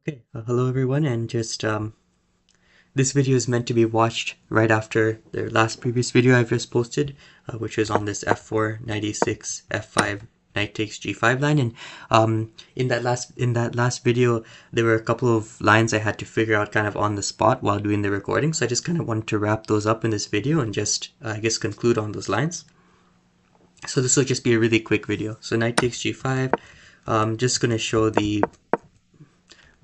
Okay, hello everyone, and just this video is meant to be watched right after the last previous video I've just posted, which was on this f4 96 f5 knight takes g5 line. And in that last video, there were a couple of lines I had to figure out kind of on the spot while doing the recording. So I just kind of wanted to wrap those up in this video and just I guess conclude on those lines. So this will just be a really quick video. So knight takes g5. Just gonna show the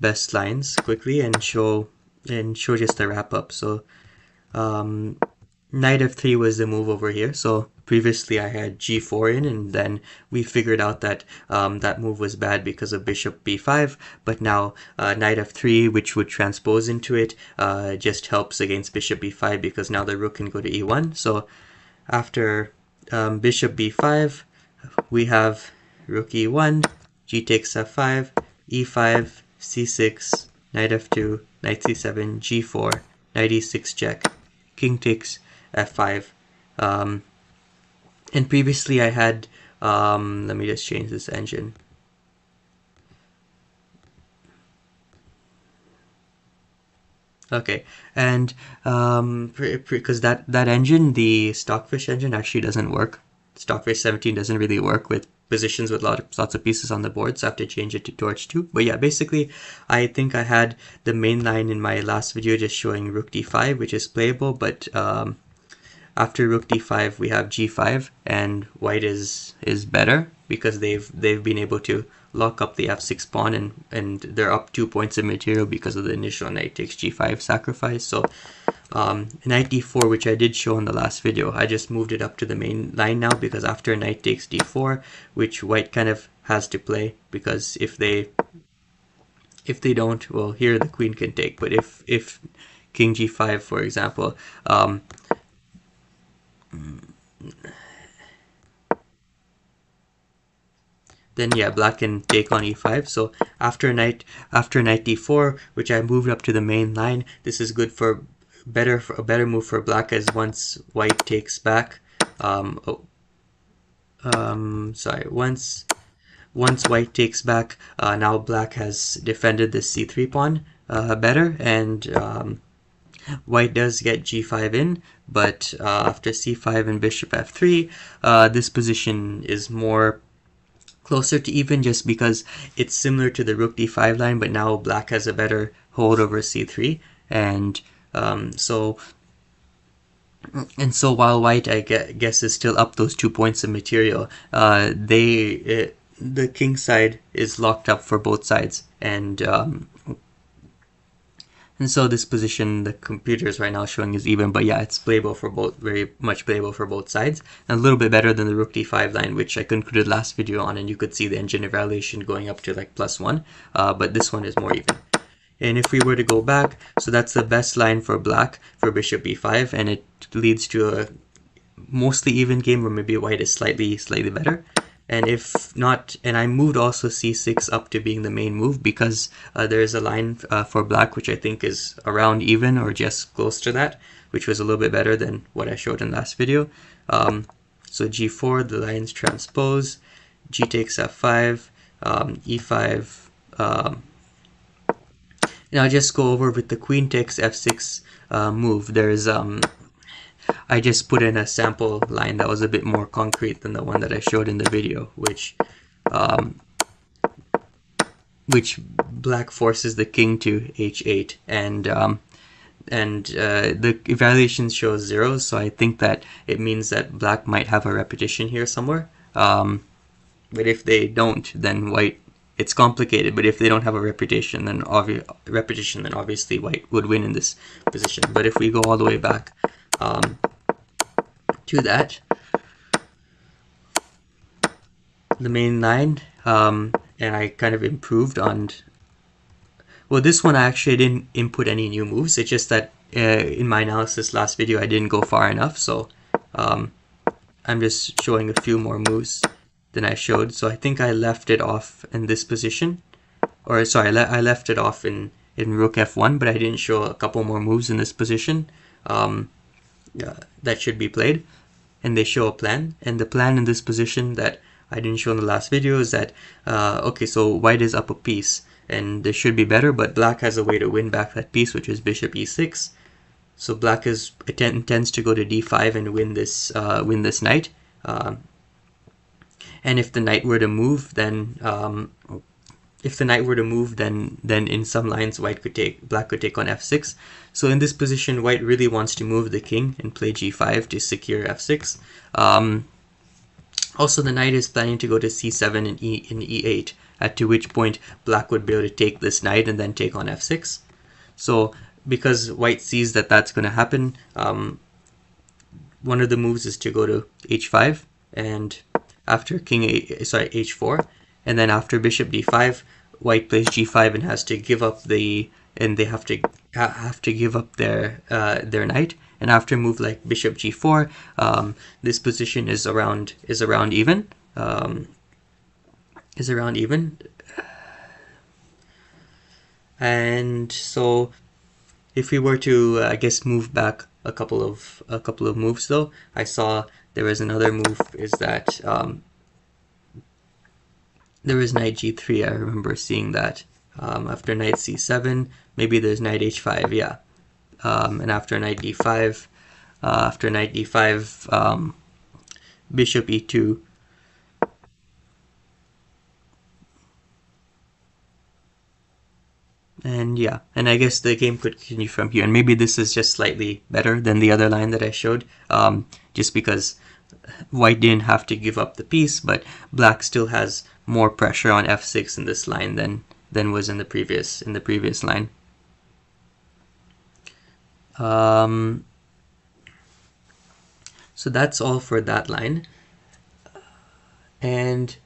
best lines quickly and show just the wrap up. So knight f3 was the move over here. So previously I had g4 in, and then we figured out that that move was bad because of bishop b5, but now knight f3, which would transpose into it, just helps against bishop b5 because now the rook can go to e1. So after bishop b5, we have rook e1, g takes f5, e5, c6, knight f2, knight c7, g4, knight e6 check, king takes f5. And previously I had, let me just change this engine. Okay, and because that engine, the Stockfish engine, actually doesn't work. Stockfish 17 doesn't really work with positions with lots of pieces on the board, so I have to change it to Torch 2. But yeah, basically, I think I had the main line in my last video just showing rook d5, which is playable, but after rook d5, we have g5, and white is better because they've been able to lock up the f6 pawn, and they're up 2 points of material because of the initial knight takes g5 sacrifice. So knight d4, which I did show in the last video, I just moved it up to the main line now because after knight takes d4, which white kind of has to play, because if they don't, well, here the queen can take, but if king g5, for example, then yeah, black can take on e5. So after knight d4, which I moved up to the main line, this is good for a better move for black, as once white takes back, once white takes back, now black has defended the c3 pawn better, and white does get g5 in, but after c5 and bishop f3, this position is more closer to even, just because it's similar to the rook d5 line, but now black has a better hold over c3, and so while white, I guess, is still up those 2 points of material, the king side is locked up for both sides, and so this position, the computer is right now showing is even, but yeah, it's playable for both, very much playable for both sides, and a little bit better than the rook d5 line, which I concluded last video on, and you could see the engine evaluation going up to like +1, but this one is more even. And if we were to go back, so that's the best line for black for bishop b5, and it leads to a mostly even game, or maybe white is slightly better. And if not, and I moved also c6 up to being the main move because there is a line for black which I think is around even or just close to that, which was a little bit better than what I showed in last video. So g4, the lines transpose, g takes f5, e5, and I'll just go over with the queen takes f6 move. There's I just put in a sample line that was a bit more concrete than the one that I showed in the video, which black forces the king to h8, and the evaluation shows 0, so I think that it means that black might have a repetition here somewhere. But if they don't, then white, it's complicated, but if they don't have a repetition, then obviously white would win in this position. But if we go all the way back to that, the main line, and I kind of improved on, well, this one I actually didn't input any new moves. It's just that in my analysis last video I didn't go far enough, so I'm just showing a few more moves than I showed. So I think I left it off in this position, or sorry, I left it off in rook f1, but I didn't show a couple more moves in this position that should be played, and they show a plan. And the plan in this position that I didn't show in the last video is that okay, so white is up a piece, and there should be better, but black has a way to win back that piece, which is bishop e6. So black intends to go to d5 and win this knight. And if the knight were to move, then in some lines black could take on f6. So in this position, white really wants to move the king and play g5 to secure f6. Also, the knight is planning to go to c7 and e8, to which point black would be able to take this knight and then take on f6. So because white sees that that's going to happen, one of the moves is to go to h5, and after h4, and then after bishop d5, white plays g5 and has to give up they have to give up their knight. And after a move like bishop g4, this position is around even. And so if we were to, I guess, move back a couple of moves, though, I saw there was another move, is that there was knight g3. I remember seeing that. After knight c7, maybe there's knight h5, yeah. And after knight d5, bishop e2. And yeah, and I guess the game could continue from here. And maybe this is just slightly better than the other line that I showed, just because white didn't have to give up the piece, but black still has more pressure on f6 in this line than was in the previous line. So that's all for that line. And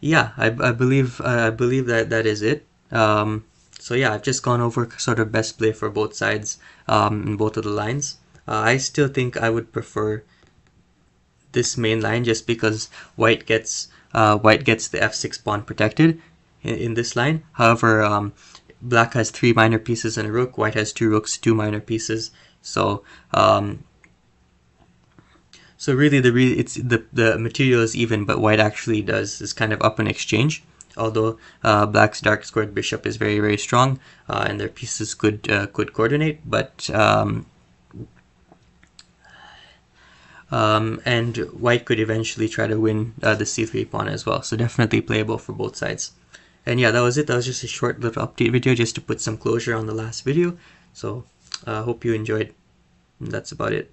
yeah, I believe that is it. So yeah, I've just gone over sort of best play for both sides in both of the lines. I still think I would prefer this main line, just because white gets the f6 pawn protected in this line. However, black has 3 minor pieces and a rook. White has 2 rooks, 2 minor pieces. So so really the material is even, but white actually is kind of up in exchange. Although black's dark squared bishop is very, very strong, and their pieces could coordinate, but and white could eventually try to win the c3 pawn as well. So definitely playable for both sides. And yeah, that was it. That was just a short little update video just to put some closure on the last video. So hope you enjoyed. And that's about it.